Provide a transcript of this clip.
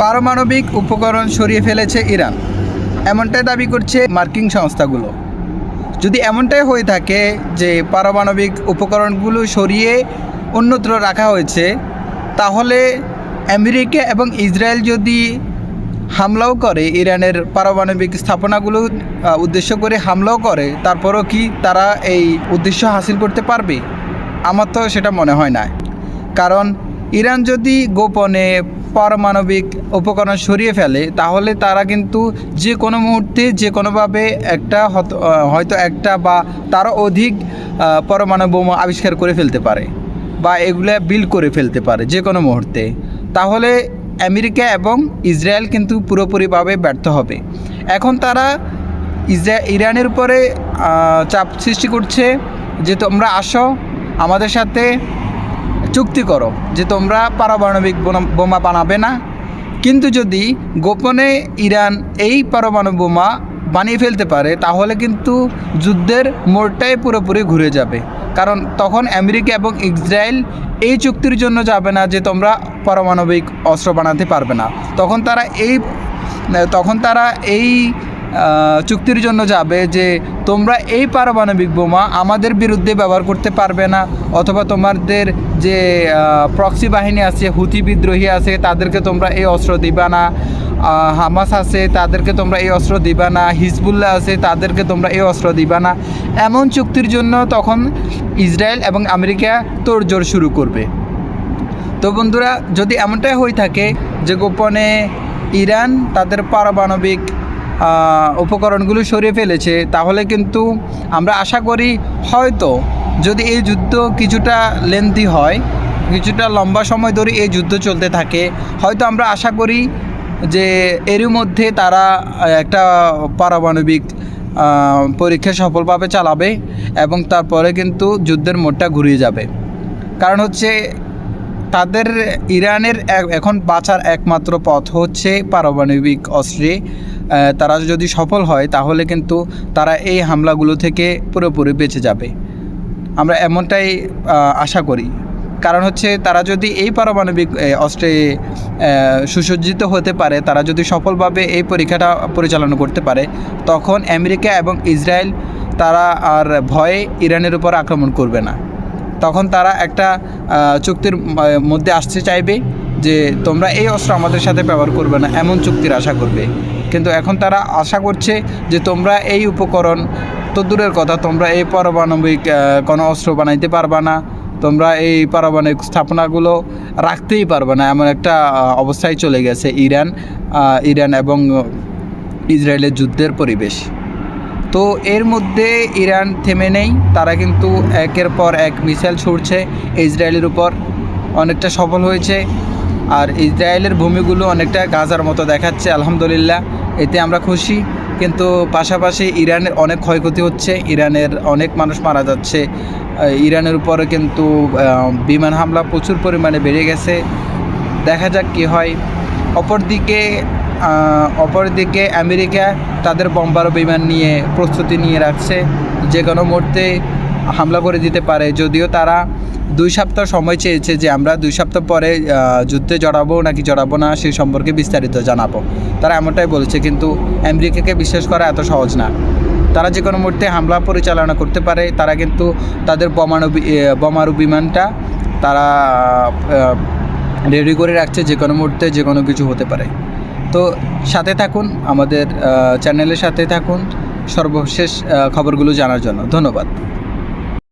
পারমাণবিক উপকরণ সরিয়ে ফেলেছে ইরান, এমনটাই দাবি করছে মার্কিন সংস্থাগুলো। যদি এমনটাই হয়ে থাকে যে পারমাণবিক উপকরণগুলো সরিয়ে অন্যত্র রাখা হয়েছে, তাহলে আমেরিকা এবং ইসরায়েল যদি হামলাও করে, ইরানের পারমাণবিক স্থাপনাগুলো উদ্দেশ্য করে হামলাও করে, তারপরও কি তারা এই উদ্দেশ্য হাসিল করতে পারবে? আমার তো সেটা মনে হয় না। কারণ ইরান যদি গোপনে পারমাণবিক উপকরণ সরিয়ে ফেলে, তাহলে তারা কিন্তু যে কোনো মুহূর্তে যে কোনোভাবে হয়তো একটা বা তারও অধিক পরমাণু বোমা আবিষ্কার করে ফেলতে পারে বা এগুলো বিল্ড করে ফেলতে পারে যে কোনো মুহূর্তে। তাহলে আমেরিকা এবং ইসরায়েল কিন্তু পুরোপুরিভাবে ব্যর্থ হবে। এখন তারা ইরানের উপরে চাপ সৃষ্টি করছে যে তোমরা আসো, আমাদের সাথে চুক্তি করো যে তোমরা পারমাণবিক বোমা বানাবে না। কিন্তু যদি গোপনে ইরান এই পারমাণু বোমা বানিয়ে ফেলতে পারে, তাহলে কিন্তু যুদ্ধের মোড়টাই পুরোপুরি ঘুরে যাবে। কারণ তখন আমেরিকা এবং ইসরায়েল এই চুক্তির জন্য যাবে না যে তোমরা পারমাণবিক অস্ত্র বানাতে পারবে না। তখন তারা এই চুক্তির জন্য যাবে যে তোমরা এই পারমাণবিক বোমা আমাদের বিরুদ্ধে ব্যবহার করতে পারবে না, অথবা তোমাদের যে প্রক্সি বাহিনী আছে, হুথি বিদ্রোহী আছে, তাদেরকে তোমরা এই অস্ত্র দিবা না, হামাস আছে তাদেরকে তোমরা এই অস্ত্র দিবা না, হিজবুল্লাহ আছে তাদেরকে তোমরা এই অস্ত্র দিবা না। এমন চুক্তির জন্য তখন ইসরায়েল এবং আমেরিকা তোড়জোড় শুরু করবে। তো বন্ধুরা, যদি এমনটাই হয়ে থাকে যে গোপনে ইরান তাদের পারমাণবিক উপকরণগুলো সরিয়ে ফেলেছে, তাহলে কিন্তু আমরা আশা করি হয়তো যদি এই যুদ্ধ কিছুটা লেন্থি হয়, কিছুটা লম্বা সময় ধরে এই যুদ্ধ চলতে থাকে, হয়তো আমরা আশা করি যে এরই মধ্যে তারা একটা পারমাণবিক পরীক্ষা সফলভাবে চালাবে এবং তারপরে কিন্তু যুদ্ধের মোড়টা ঘুরিয়ে যাবে। কারণ হচ্ছে তাদের ইরানের এখন বাঁচার একমাত্র পথ হচ্ছে পারমাণবিক অস্ত্রে। তারা যদি সফল হয়, তাহলে কিন্তু তারা এই হামলাগুলো থেকে পুরোপুরি বেঁচে যাবে। আমরা এমনটাই আশা করি। কারণ হচ্ছে তারা যদি এই পারমাণবিক অস্ত্রে সুসজ্জিত হতে পারে, তারা যদি সফলভাবে এই পরীক্ষাটা পরিচালনা করতে পারে, তখন আমেরিকা এবং ইসরায়েল তারা আর ভয়ে ইরানের উপর আক্রমণ করবে না। তখন তারা একটা চুক্তির মধ্যে আসতে চাইবে যে তোমরা এই অস্ত্র আমাদের সাথে ব্যবহার করবে না, এমন চুক্তির আশা করবে। কিন্তু এখন তারা আশা করছে যে তোমরা এই উপকরণ তো দূরের কথা, তোমরা এই পারমাণবিক কোনো অস্ত্র বানাইতে পারবা না, তোমরা এই পারমাণবিক স্থাপনাগুলো রাখতেই পারবে না, এমন একটা অবস্থায় চলে গেছে ইরান এবং ইসরায়েলের যুদ্ধের পরিবেশ। তো এর মধ্যে ইরান থেমে নেই, তারা কিন্তু একের পর এক মিসাইল ছুড়ছে ইসরায়েলের উপর, অনেকটা সফল হয়েছে। আর ইসরায়েলের ভূমিগুলো অনেকটা গাজার মতো দেখাচ্ছে, আলহামদুলিল্লাহ, এতে আমরা খুশি। কিন্তু পাশাপাশি ইরানের অনেক ক্ষয়ক্ষতি হচ্ছে, ইরানের অনেক মানুষ মারা যাচ্ছে। ইরানের উপরে কিন্তু বিমান হামলা প্রচুর পরিমাণে বেড়ে গেছে। দেখা যাক কী হয়। অপরদিকে আমেরিকা তাদের বোম্বার বিমান নিয়ে প্রস্তুতি নিয়ে রাখছে, যে কোনো মুহূর্তে হামলা করে দিতে পারে। যদিও তারা 2 সপ্তাহ সময় চেয়েছে যে আমরা 2 সপ্তাহ পরে যুদ্ধে জড়াবো নাকি জড়াবো না সেই সম্পর্কে বিস্তারিত জানাবো, তারা এমনটাই বলেছে। কিন্তু আমেরিকাকে বিশ্বাস করা এত সহজ না। তারা যে কোনো মুহূর্তে হামলা পরিচালনা করতে পারে। তারা কিন্তু তাদের বোমারু বিমানটা তারা রেডি করে রাখছে, যে কোনো মুহূর্তে যে কোনো কিছু হতে পারে। তো সাথে থাকুন, আমাদের চ্যানেলের সাথে থাকুন সর্বশেষ খবরগুলো জানার জন্য। ধন্যবাদ।